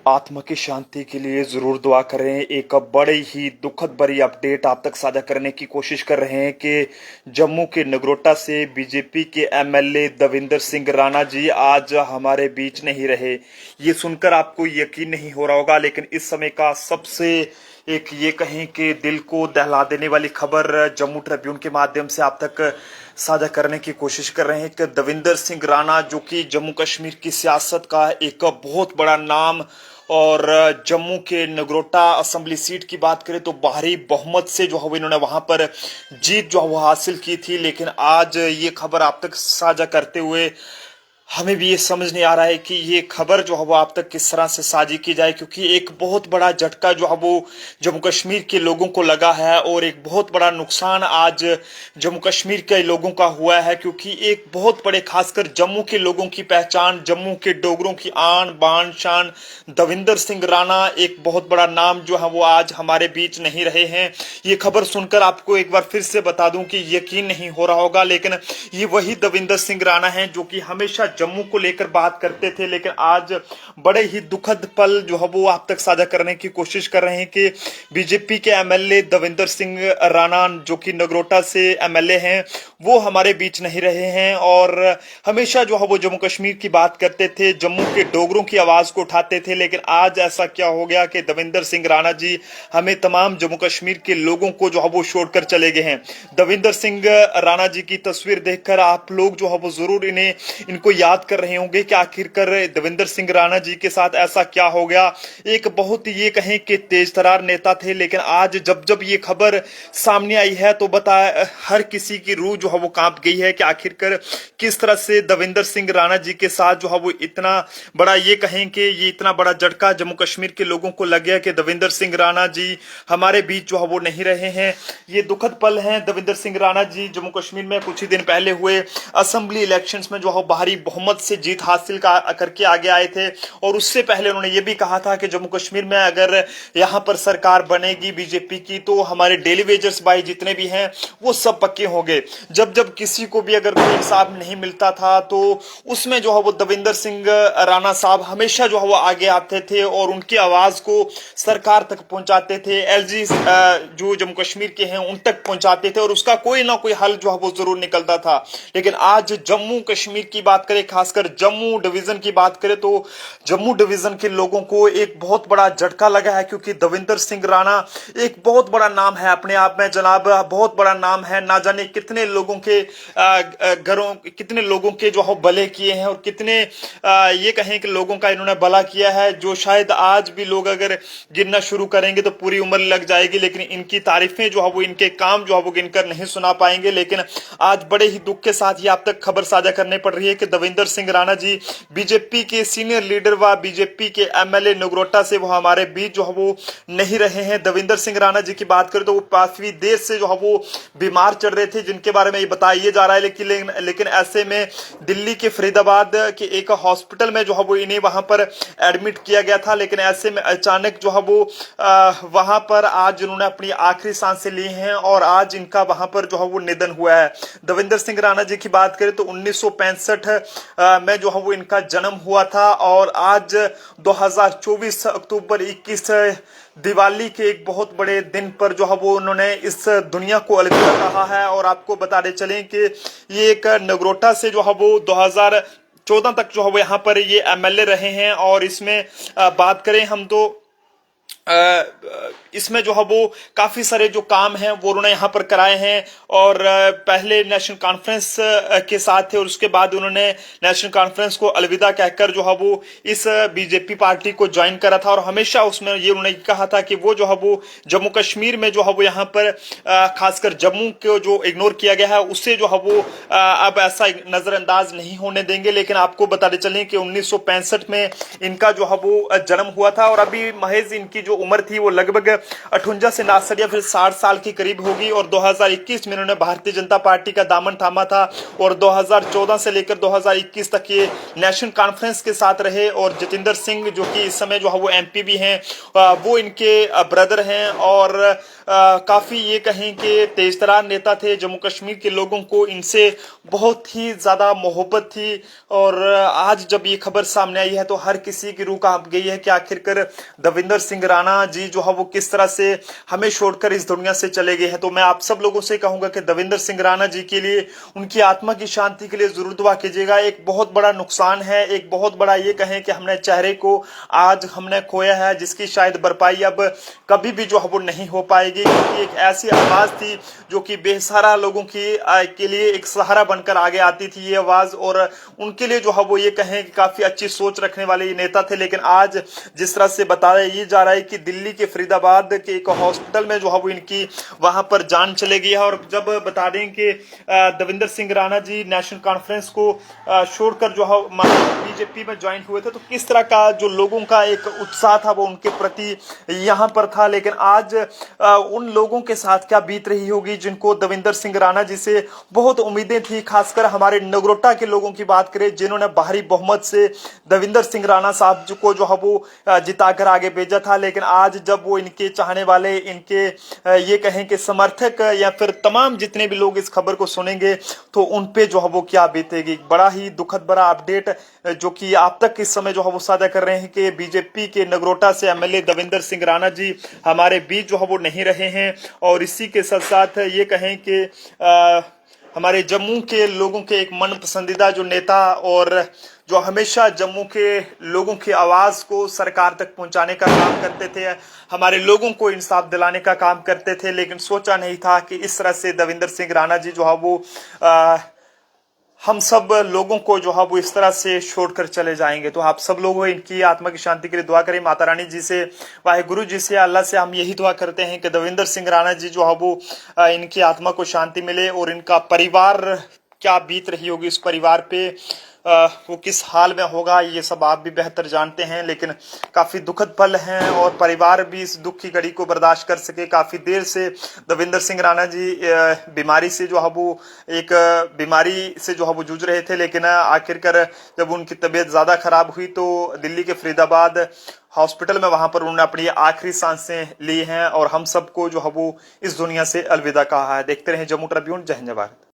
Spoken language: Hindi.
आत्मा की शांति के लिए जरूर दुआ करें। एक बड़े ही दुखद भरी अपडेट आप तक साझा करने की कोशिश कर रहे हैं कि जम्मू के नगरोटा से बीजेपी के एमएलए दविंदर सिंह राणा जी आज हमारे बीच नहीं रहे। ये सुनकर आपको यकीन नहीं हो रहा होगा, लेकिन इस समय का सबसे एक ये कहें कि दिल को दहला देने वाली खबर जम्मू ट्रिब्यून के माध्यम से आप तक साझा करने की कोशिश कर रहे हैं कि दविंदर सिंह राणा, जो कि जम्मू कश्मीर की सियासत का एक बहुत बड़ा नाम, और जम्मू के नगरोटा असेंबली सीट की बात करें तो भारी बहुमत से जो है इन्होंने वहां पर जीत जो है वो हासिल की थी। लेकिन आज ये खबर आप तक साझा करते हुए हमें भी ये समझ नहीं आ रहा है कि ये खबर जो है वो आप तक किस तरह से साझी की जाए, क्योंकि एक बहुत बड़ा झटका जो है वो जम्मू कश्मीर के लोगों को लगा है और एक बहुत बड़ा नुकसान आज जम्मू कश्मीर के लोगों का हुआ है। क्योंकि एक बहुत बड़े, खासकर जम्मू के लोगों की पहचान, जम्मू के डोगरों की आन बान शान दविंदर सिंह राणा, एक बहुत बड़ा नाम जो है वो आज हमारे बीच नहीं रहे हैं। ये खबर सुनकर आपको एक बार फिर से बता दूं कि यकीन नहीं हो रहा होगा, लेकिन ये वही दविंदर सिंह राणा हैं जो कि हमेशा जम्मू को लेकर बात करते थे। लेकिन आज बड़े ही दुखद पल जो है वो आप तक साझा करने की कोशिश कर रहे हैं कि बीजेपी के एमएलए दविंदर सिंह राणा, जो कि नगरोटा से एमएलए हैं, वो हमारे बीच नहीं रहे हैं। और हमेशा जो है वो जम्मू कश्मीर की बात करते थे, जम्मू के डोगरों की आवाज को उठाते थे। लेकिन आज ऐसा क्या हो गया कि दविंदर सिंह राणा जी हमें तमाम जम्मू कश्मीर के लोगों को जो है वो छोड़कर चले गए हैं। दविंदर सिंह राणा जी की तस्वीर देखकर आप लोग जो है वो जरूर इनको याद कर रहे होंगे कि आखिरकार दविंदर सिंह राणा जी के साथ ऐसा क्या हो गया। एक बहुत ही ये कहें कि तेज तरार नेता थे, लेकिन आज जब जब ये खबर सामने आई है तो हर किसी की रूह जो है वो कांप गई है कि आखिरकार किस तरह से दविंदर सिंह राणा जी के साथ जो है वो इतना बड़ा, ये कहें कि ये इतना बड़ा झटका जम्मू कश्मीर के लोगों को लग गया कि दविंदर सिंह राणा जी हमारे बीच जो है वो नहीं रहे हैं। ये दुखद पल हैं। दविंदर सिंह राणा जी जम्मू कश्मीर में कुछ ही दिन पहले हुए असेंबली इलेक्शंस में जो है भारी बहुमत से जीत हासिल करके आगे आए थे, और उससे पहले उन्होंने ये भी कहा था कि जम्मू कश्मीर में अगर यहां पर सरकार बनेगी बीजेपी की तो हमारे डेली वेजर्स भाई जितने भी हैं वो सब पक्के होंगे। जब जब किसी को भी अगर कोई इंसाफ नहीं मिलता था तो उसमें जो है वो दविंदर सिंह राणा साहब हमेशा जो है वो आगे आते थे और उनकी आवाज को सरकार तक पहुंचाते थे। एलजी जो जम्मू कश्मीर के हैं उन तक पहुंचाते थे और उसका कोई ना कोई हल जो है वो जरूर निकलता था। लेकिन आज जम्मू कश्मीर की बात करें, खासकर जम्मू डिवीजन की बात करें, तो जम्मू डिवीजन के लोगों को एक बहुत बड़ा झटका लगा है। क्योंकि दविंदर सिंह राणा एक बहुत बड़ा नाम है अपने आप में जनाब, बहुत बड़ा नाम है। ना जाने कितने लोगों के घरों, कितने लोगों के जो है भले किए हैं और कितने ये कहें कि लोगों का इन्होंने भला किया है, जो शायद आज भी लोग अगर गिनना शुरू करेंगे तो पूरी उम्र लग जाएगी। लेकिन इनकी तारीफें जो है वो, इनके काम जो है वो गिनकर नहीं सुना पाएंगे। लेकिन आज बड़े ही दुख के साथ ये आप तक खबर साझा करने पड़ रही है कि दविंदर सिंह राणा जी बीजेपी के सीनियर लीडर व बीजेपी के एमएलए नगरोटा से वो हमारे बीच जो है वो नहीं रहे हैं। दविंदर सिंह राणा जी की बात करें तो वो काफी देर से जो है वो बीमार चल रहे थे, जिनके बारे में ये बताया जा रहा है। लेकिन ऐसे में दिल्ली के फरीदाबाद के एक हॉस्पिटल में जो है वो इन्हें वहां पर एडमिट किया गया था। लेकिन ऐसे में अचानक जो है वो वहां पर आज उन्होंने अपनी आखिरी सांसें ली हैं और आज इनका वहां पर जो है वो निधन हुआ है। दविंदर सिंह राणा जी की बात करें तो 1965 में जो है वो इनका जन्म हुआ था और आज 2024 अक्टूबर 21 दिवाली के एक बहुत बड़े दिन पर जो है वो उन्होंने इस दुनिया को अलविदा कहा है। और आपको बताते चलें कि ये एक नगरोटा से जो है वो 2014 तक जो है वो यहाँ पर ये एमएलए रहे हैं। और इसमें बात करें हम तो इसमें जो है वो काफी सारे जो काम हैं वो उन्होंने यहाँ पर कराए हैं। और पहले नेशनल कॉन्फ्रेंस के साथ थे और उसके बाद उन्होंने नेशनल कॉन्फ्रेंस को अलविदा कहकर जो है वो इस बीजेपी पार्टी को ज्वाइन करा था। और हमेशा उसमें ये उन्होंने कहा था कि वो जो है वो जम्मू कश्मीर में जो है वो यहाँ पर खासकर जम्मू को जो इग्नोर किया गया है उससे जो है वो अब ऐसा नजरअंदाज नहीं होने देंगे। लेकिन आपको बताते चलें कि 1965 में इनका जो है वो जन्म हुआ था और अभी महज इनकी जो उम्र थी वो लगभग 58 से 59 या फिर 60 साल के करीब होगी। और 2021 में इन्होंने भारतीय जनता पार्टी का दामन थामा था और 2014 से लेकर 2021 तक ये नेशनल कॉन्फ्रेंस के साथ रहे। और जतिंदर सिंह जो कि इस समय जो है वो एमपी भी हैं, वो इनके ब्रदर हैं और काफी ये कहें कि तेजतरार नेता थे। जम्मू कश्मीर के लोगों को इनसे बहुत ही ज्यादा मोहब्बत थी। और आज जब ये खबर सामने आई है तो हर किसी की रूह कांप गई है कि आखिरकार दविंदर सिंह राणा जी जो है वो किस तरह से हमें छोड़कर इस दुनिया से चले गए हैं। तो मैं आप सब लोगों से कहूंगा कि दविंदर सिंह राणा जी के लिए, उनकी आत्मा की शांति के लिए जरूर दुआ कीजिएगा। एक बहुत बड़ा नुकसान है, एक बहुत बड़ा ये कहें कि हमने चेहरे को आज हमने खोया है जिसकी शायद भरपाई अब कभी भी जो है वो नहीं हो पाएगी, क्योंकि एक ऐसी आवाज थी जो कि बेसहारा लोगों की के लिए एक सहारा बनकर आगे आती थी ये आवाज। और उनके लिए जो है वो ये कहें कि काफी अच्छी सोच रखने वाले ये नेता थे। लेकिन आज जिस तरह से बताया ये जा रहा है कि दिल्ली के फरीदाबाद के एक हॉस्पिटल में जो है वो इनकी वहां पर जान चले गई है। और जब बता दें कि दविंदर सिंह राणा जी नेशनल कॉन्फ्रेंस को छोड़कर जो है बीजेपी में ज्वाइन हुए थे तो किस तरह का जो लोगों का एक उत्साह था वो उनके प्रति यहां पर था। लेकिन आज उन लोगों के साथ क्या बीत रही होगी जिनको दविंदर सिंह राणा जी से बहुत उम्मीदें थी। खासकर हमारे नगरोटा के लोगों की बात करें जिन्होंने भारी बहुमत से दविंदर सिंह राणा साहब को जो है वो जिताकर आगे भेजा था। लेकिन आज जब वो इनके चाहने वाले, इनके ये कहें कि समर्थक या फिर तमाम जितने भी लोग इस खबर को सुनेंगे तो उन पे जो है वो क्या बीतेगी। बड़ा ही दुखद बड़ा अपडेट जो कि आप तक इस समय जो है वो साझा कर रहे हैं कि बीजेपी के नगरोटा से एमएलए दविंदर सिंह राणा जी हमारे बीच जो है वो नहीं रहे हैं। और इसी के साथ साथ ये कहें कि हमारे जम्मू के लोगों के एक मन पसंदीदा जो नेता और जो हमेशा जम्मू के लोगों की आवाज को सरकार तक पहुंचाने का काम करते थे, हमारे लोगों को इंसाफ दिलाने का काम करते थे। लेकिन सोचा नहीं था कि इस तरह से दविंदर सिंह राणा जी जो है वो हम सब लोगों को जो है वो इस तरह से छोड़कर चले जाएंगे। तो आप सब लोग इनकी आत्मा की शांति के लिए दुआ करें। माता रानी जी से, वाहेगुरु जी से, अल्लाह से हम यही दुआ करते हैं कि दविंदर सिंह राणा जी जो है वो इनकी आत्मा को शांति मिले। और इनका परिवार क्या बीत रही होगी, उस परिवार पे वो किस हाल में होगा ये सब आप भी बेहतर जानते हैं। लेकिन काफी दुखद पल हैं और परिवार भी इस दुख की घड़ी को बर्दाश्त कर सके। काफी देर से दविंदर सिंह राणा जी बीमारी से जो है वो एक बीमारी से जो है वो जूझ रहे थे। लेकिन आखिरकार जब उनकी तबीयत ज्यादा खराब हुई तो दिल्ली के फरीदाबाद हॉस्पिटल में वहां पर उन्होंने अपनी आखिरी सांसें ली हैं और हम सबको जो है वो इस दुनिया से अलविदा कहा है। देखते रहे जम्मू ट्रिब्यून। जय हिंद, जय भारत।